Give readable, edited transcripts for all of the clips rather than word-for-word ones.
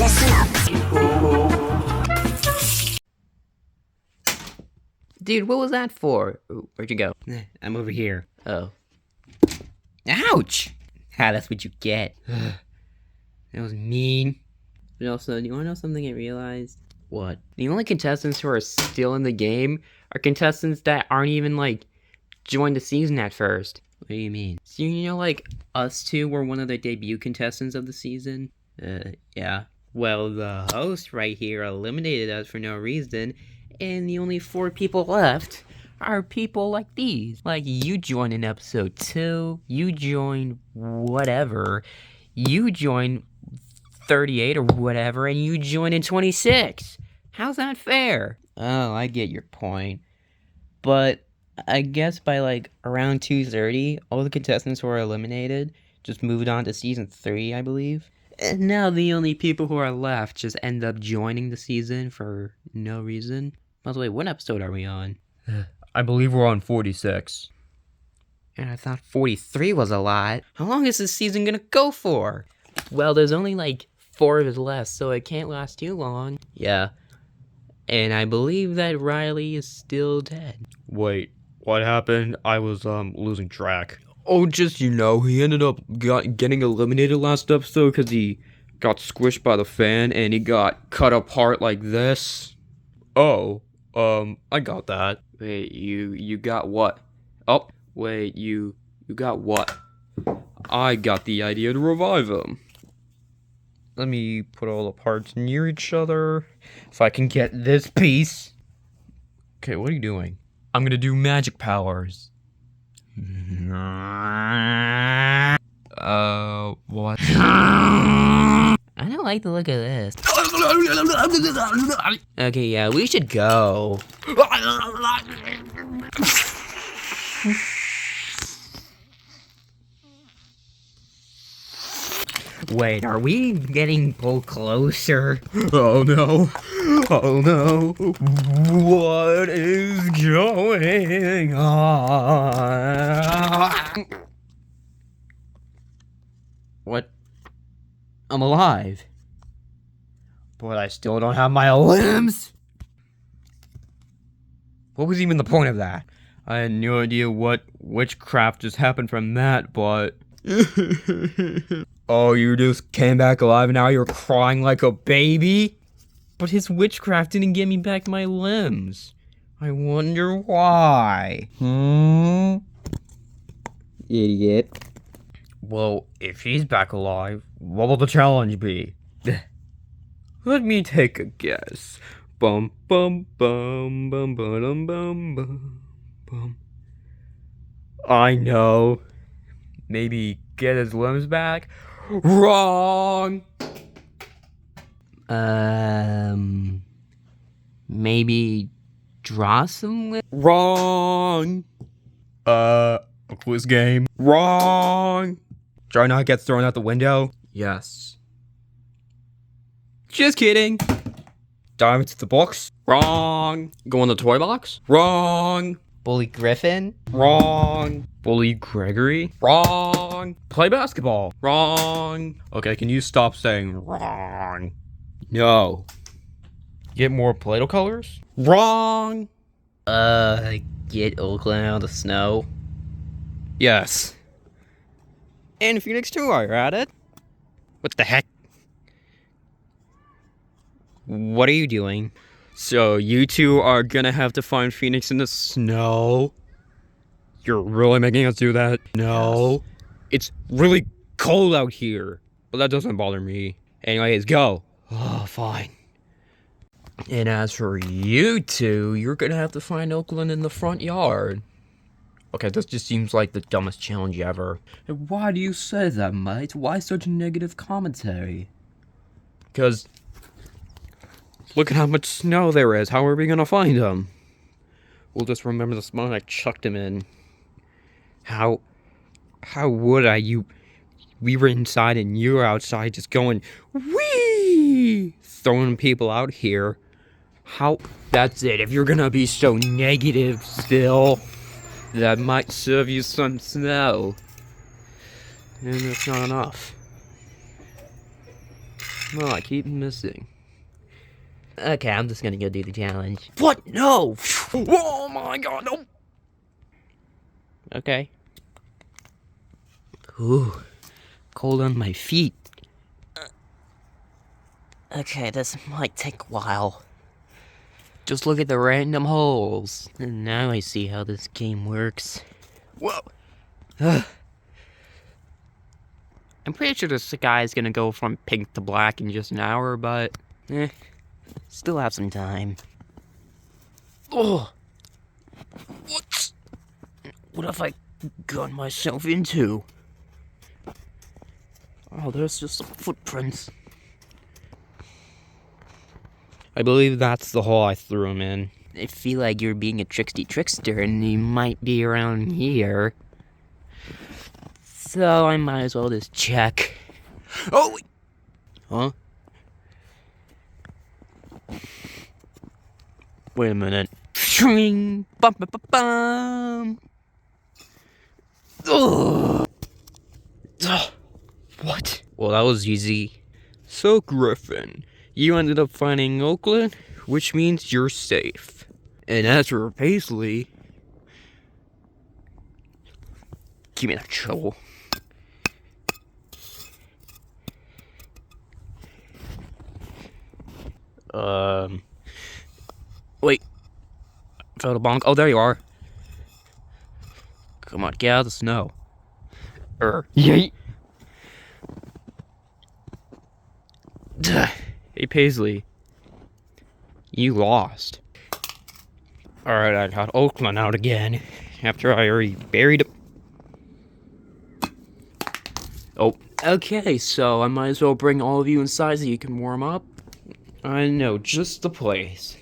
listen up. Dude, what was that for? Ooh, where'd you go? I'm over here. Oh. Ouch! Ha, that's what you get. That was mean. But also, do you want to know something I realized? What? The only contestants who are still in the game are contestants that aren't even, like, joined the season at first. What do you mean? So, you know, like, us two were one of the debut contestants of the season? Yeah. Well, the host right here eliminated us for no reason, and the only 4 people left are people like these. Like, you joined in episode 2, you joined whatever, you joined 38 or whatever, and you joined in 26. How's that fair? Oh, I get your point. But I guess by like around 2:30, all the contestants who were eliminated just moved on to season 3, I believe. And now the only people who are left just end up joining the season for no reason. By the way, what episode are we on? I believe we're on 46. And I thought 43 was a lot. How long is this season gonna go for? Well, there's only like 4 of us left, so it can't last too long. Yeah. And I believe that Riley is still dead. Wait, what happened? I was losing track. Oh, just, you know, he ended up getting eliminated last episode because he got squished by the fan and he got cut apart like this. Oh, I got that. Wait, you got what? Oh, wait, you got what? I got the idea to revive him. Let me put all the parts near each other. If I can get this piece. Okay, what are you doing? I'm gonna do magic powers. What? I don't like the look of this. Okay, yeah, we should go. Wait, are we getting pulled closer? Oh no. Oh no. What is going on? What? I'm alive. But I still don't have my limbs? What was even the point of that? I had no idea what witchcraft just happened from that, but... Oh, you just came back alive and now you're crying like a baby? But his witchcraft didn't give me back my limbs. I wonder why. Idiot. Well, if he's back alive, what will the challenge be? Let me take a guess. Bum bum bum bum bum bum bum bum. I know. Maybe get his limbs back? Wrong! Maybe draw some Wrong! A quiz game? Wrong! Try not get thrown out the window? Yes. Just kidding! Dive into the box? Wrong! Go in the toy box? Wrong! Bully Griffin? Wrong! Bully Gregory? Wrong! Play basketball? Wrong! Okay, can you stop saying wrong? No. Get more Play-Doh colors? Wrong! get Oakland out of the snow. Yes. And Phoenix too, while you're at it. What the heck? What are you doing? So you two are gonna have to find Phoenix in the snow? You're really making us do that? No. It's really cold out here. But that doesn't bother me. Anyways, go. Oh, fine. And as for you two, you're gonna have to find Oakland in the front yard. Okay, this just seems like the dumbest challenge ever. And why do you say that, mate? Why such negative commentary? Because look at how much snow there is. How are we gonna find him? We'll just remember the spot I chucked him in. How would I? We were inside and you were outside just going, whee! Throwing people out here. That's it. If you're gonna be so negative still, that might serve you some snow. And that's not enough. Well, I keep missing. Okay, I'm just gonna go do the challenge. What? No! Oh my god, no! Okay. Ooh, cold on my feet. Okay, this might take a while. Just look at the random holes. And now I see how this game works. Whoa! I'm pretty sure this guy is gonna go from pink to black in just an hour, but still have some time. Oh! What have I got myself into? Oh, there's just some footprints. I believe that's the hole I threw him in. I feel like you're being a trickster and he might be around here. So I might as well just check. Oh! Wait. Huh? Wait a minute. Shring! Bum bum bum bum! Ugh. Ugh. What? Well, that was easy. So, Griffin, you ended up finding Oakland, which means you're safe. And as for Paisley, Give me that shovel. Wait. Found a bonk. Oh, there you are. Come on, get out of the snow. Yeet. Duh. Hey, Paisley, you lost. Alright, I got Oakland out again. After I already buried him. Oh, okay, so I might as well bring all of you inside so you can warm up. I know just the place.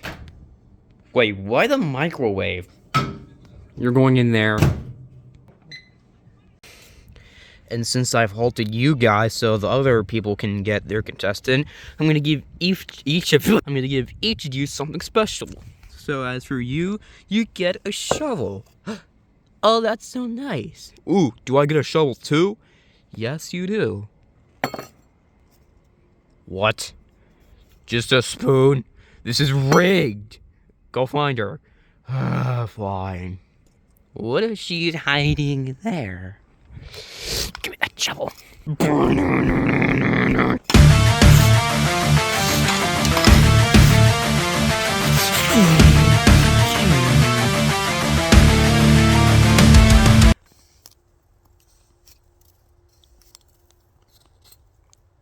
Wait, why the microwave? You're going in there. And since I've halted you guys so the other people can get their contestant, I'm gonna give each of you something special. So as for you, you get a shovel. Oh, that's so nice. Ooh, do I get a shovel too? Yes, you do. What? Just a spoon? This is rigged. Go find her. Fine. What if she's hiding there? Give me that shovel.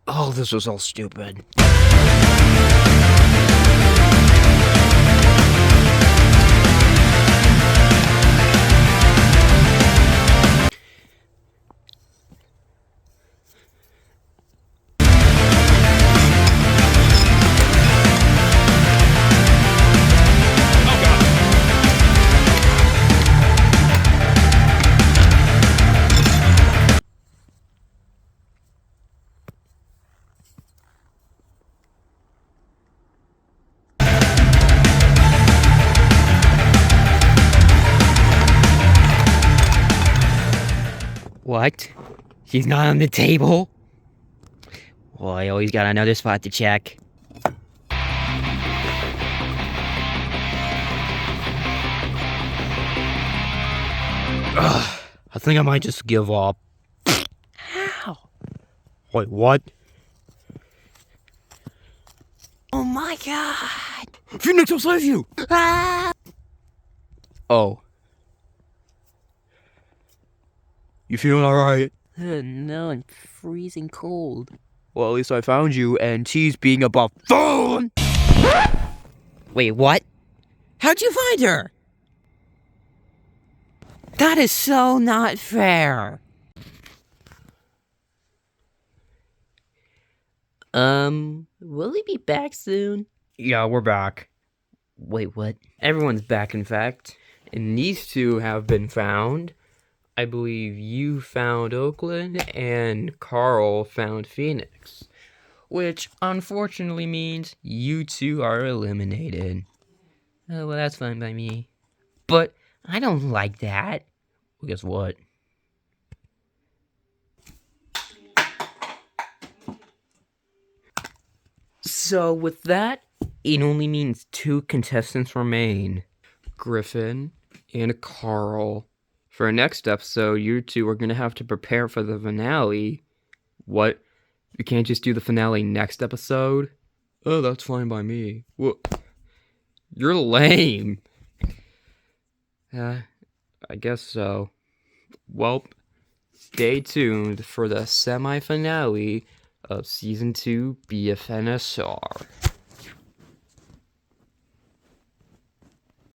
Oh, this was all stupid. What? She's not on the table? Well, I always got another spot to check. Ugh, I think I might just give up. How? Wait, what? Oh my god! Phoenix will save you! Ah! Oh. You feeling alright? No, I'm freezing cold. Well, at least I found you, and she's being a buffoon! Wait, what? How'd you find her? That is so not fair. Will he be back soon? Yeah, we're back. Wait, what? Everyone's back, in fact. And these two have been found. I believe you found Oakland, and Carl found Phoenix. Which unfortunately means you two are eliminated. Oh, well, that's fine by me. But I don't like that. Well, guess what? So with that, it only means 2 contestants remain. Griffin and Carl. For our next episode, you two are gonna have to prepare for the finale. What? You can't just do the finale next episode? Oh, that's fine by me. Well, you're lame. I guess so. Well, stay tuned for the semi-finale of Season 2 BFNSR.